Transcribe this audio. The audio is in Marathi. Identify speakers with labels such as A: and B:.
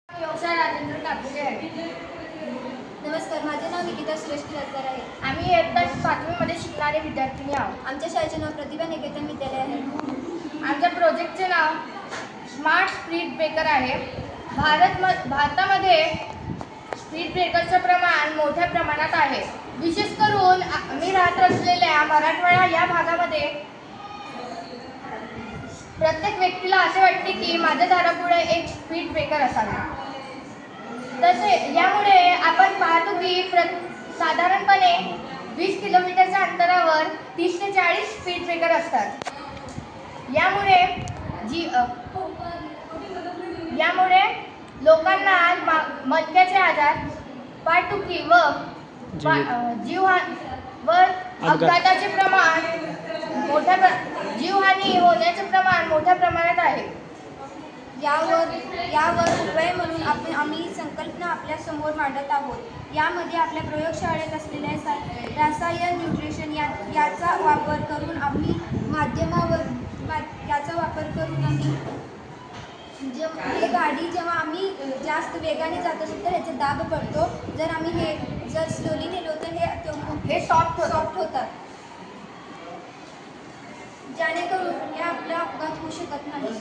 A: व्यवसाय राजेंद्र कापले आहे।
B: नमस्कार, माझे नाव निकिता श्रेष्ठ रजदार आहे।
A: आम्ही इयत्ता 5वी मध्ये शिकणारे विद्यार्थिनी आहोत।
B: आमच्या शाळेचे नाव प्रतिभा निकेतन विद्यालय आहे।
A: आमच्या प्रोजेक्टचे नाव स्मार्ट स्पीड ब्रेकर आहे। भारतामध्ये स्पीड ब्रेकरचे प्रमाण मोठ्या प्रमाणात आहे। विशेष करून आम्ही राहत असलेल्या मराठवाडा या भागामध्ये प्रत्येक व्यक्तीला असे वाटते की माझ्या दारापुढे एक स्पीड ब्रेकर असावे। तसे यामुळे आपण पाहतो की साधारणपणे 20 किलोमीटरच्या अंतरावर 30 ते 40 स्पीड ब्रेकर असतात। यामुळे लोकांना मणक्याचे आजार, पाठदुखी व अपघाताचे प्रमाण जीवहानी होण्याचे प्रमाण मोठ्या प्रमाणात आहे।
B: यावर उपाय म्हणून आम्ही संकल्पना आपल्या समोर मांडत आहोत। यामध्ये आपल्या प्रयोगशाळेत असलेल्या रसायन, न्यूट्रिशन याचा वापर करून आम्ही हे गाडी जेव्हा आम्ही जास्त वेगाने जात असतो तर ह्याचा दाब पडतो। जर स्लोली नेलो तर हे सॉफ्ट होतात, जेणेकरून हे आपला अपघात होऊ शकत नाही।